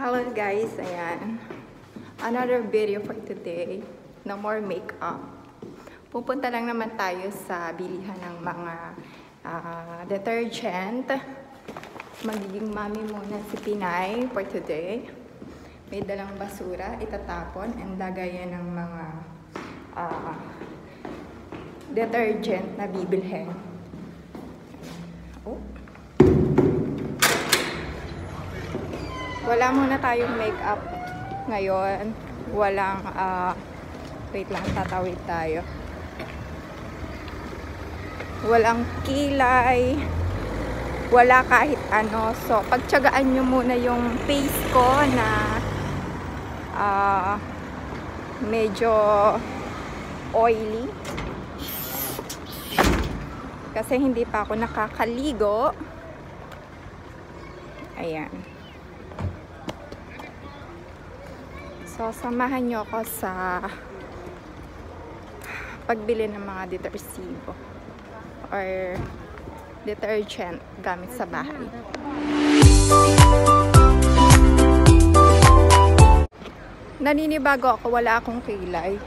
Hello guys, ayan. Another video for today. No more makeup. Pupunta lang naman tayo sa bilihan ng mga detergent. Magiging mami muna si Pinay for today. May dalang basura, itatapon, and lagayan ng mga detergent na bibilhin. Oh. Wala muna tayong makeup ngayon. Walang, wait lang, tatawid tayo. Walang kilay. Wala kahit ano. So, pagtiyagaan nyo muna yung face ko na medyo oily. Kasi hindi pa ako nakakaligo. Ayan. So, samahan nyo ako sa pagbili ng mga detersivo or detergent gamit sa bahay. Naninibago ako, wala akong kilay.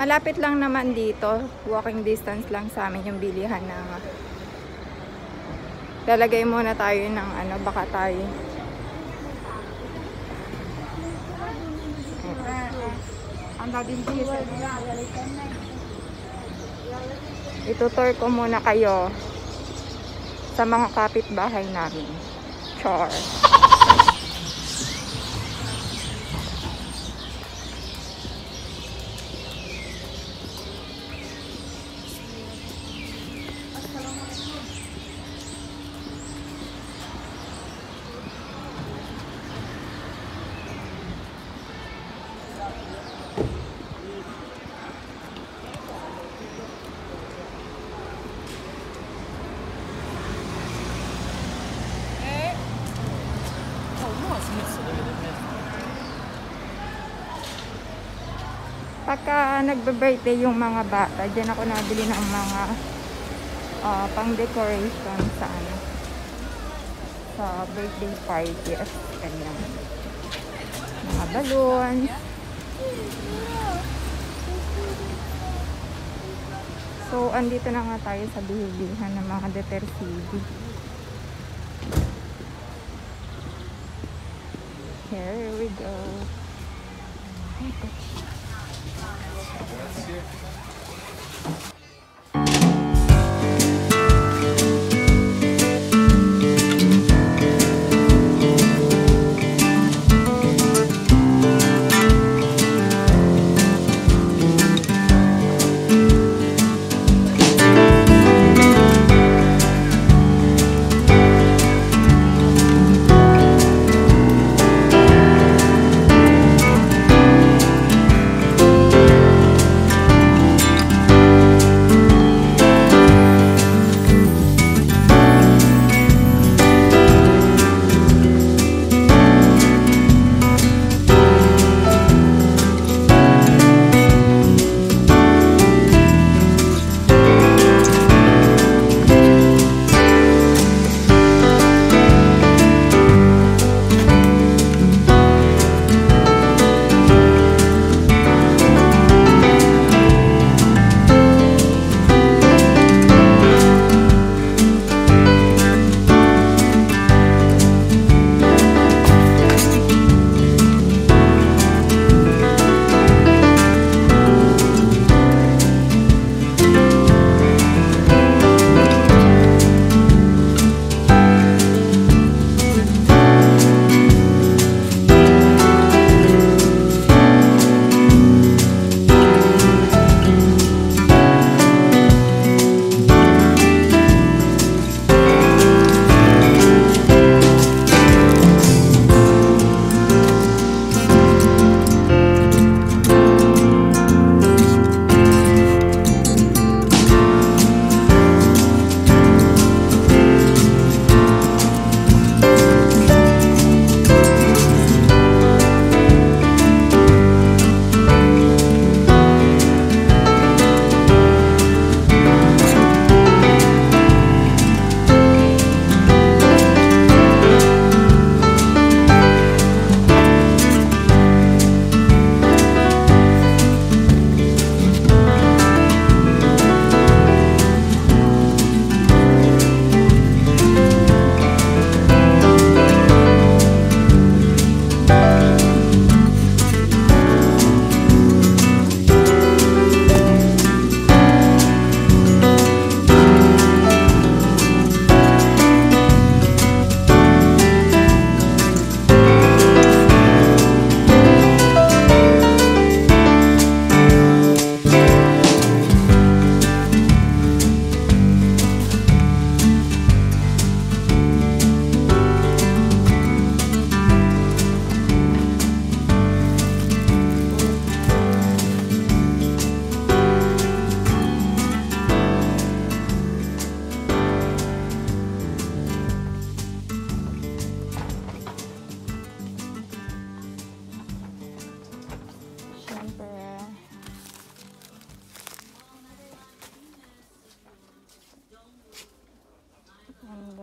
Malapit lang naman dito, walking distance lang sa amin yung bilihan ng lalagay muna tayo ng ano, baka tayo. Itutur ko muna kayo sa mga kapitbahay namin. Char. Pagka nagbe-birthday yung mga bata, dyan ako nabili ng mga pang-decoration sa ano, sa birthday party at kanyang mga balloons. So, andito na nga tayo sa bilihan ng mga detersivo. Here we go. Ay, gosh. And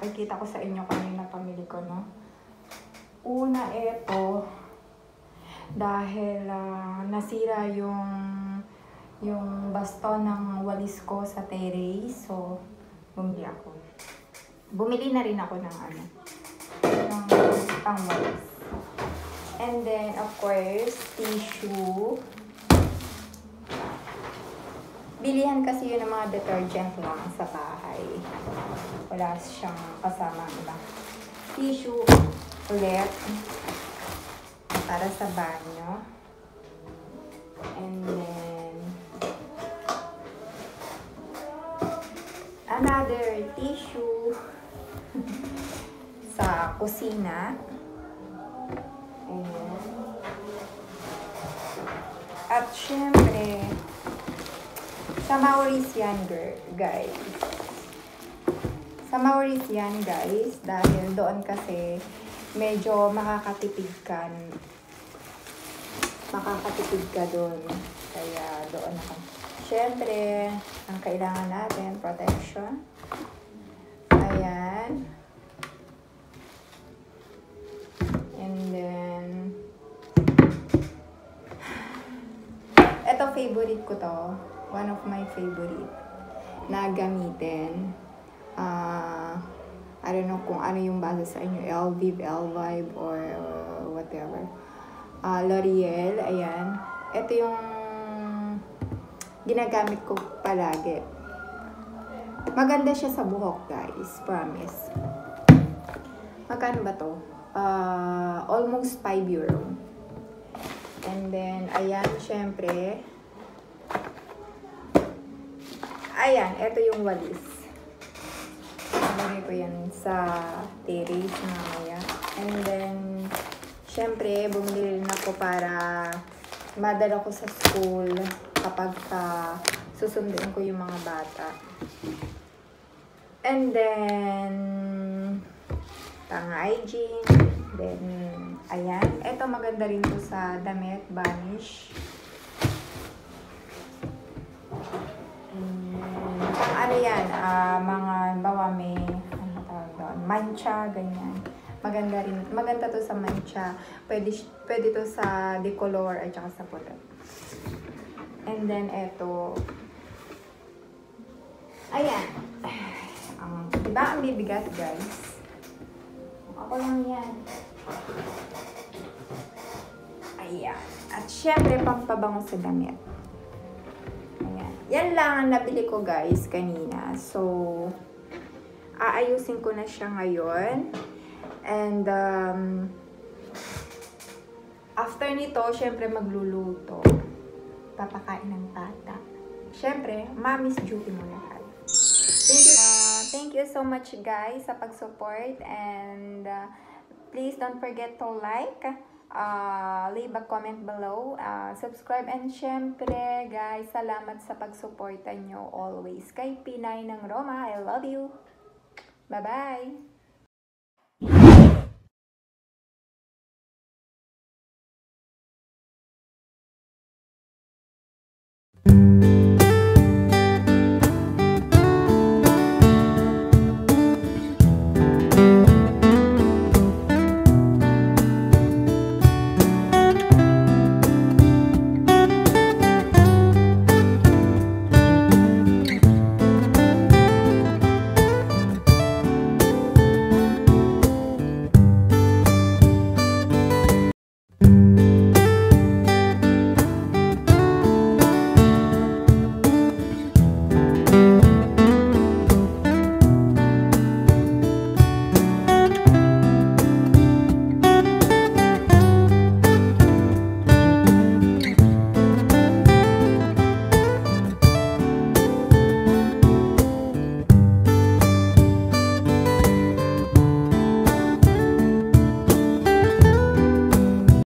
pakikita ko sa inyo kanina pamili ko, no? Una, ito, dahil nasira yung baston ng walis ko sa terrace, so bumili na rin ako ng ng pang-walis. And then, of course, tissue. Bilihan kasi yun ng mga detergent lang sa bahay. Wala siyang kasama iba. Tissue ulit para sa banyo. And then another tissue sa kusina. Ayan. At syempre, sa Maurice yan, guys. Sa Maurice yan, guys, dahil doon kasi medyo makakatipid ka doon. Kaya doon ako. Siyempre, ang kailangan natin, protection. Ayan. And then, ito favorite ko to. One of my favorite na gamitin. I don't know kung ano yung base sa inyo. Elvive, Elvive, or whatever. L'Oreal, ayan. Ito yung ginagamit ko palagi. Maganda siya sa buhok, guys. Promise. Magkano ba to? Almost 5 euro. And then, ayan, syempre. Ayan, ito yung walis. Nalagay ko yan sa terrace mamaya. And then, syempre, bumili rin ako para madala ko sa school kapag susunduin ko yung mga bata. And then, hygiene. Then, ayan. Ito maganda rin to sa damit, vanish. Ano yan, mga bawa may mancha, ganyan. Maganda rin. Maganda to sa mancha. Pwede to sa decolor at saka sa puti. And then, eto. Ayan. Diba ang bibigat, guys? Ako lang yan. At syempre, pampabango sa damit. Ayan. Yan lang ang nabili ko guys kanina. So, aayusin ko na siya ngayon. And, after nito, syempre magluluto. Papakain ng bata. Syempre, mommy's duty mo lahat. Thank you so much guys sa pag-support. And, please don't forget to like, leave a comment below, subscribe, and syempre guys, salamat sa pagsuporta nyo always kay Pinay ng Roma. I love you. Bye bye.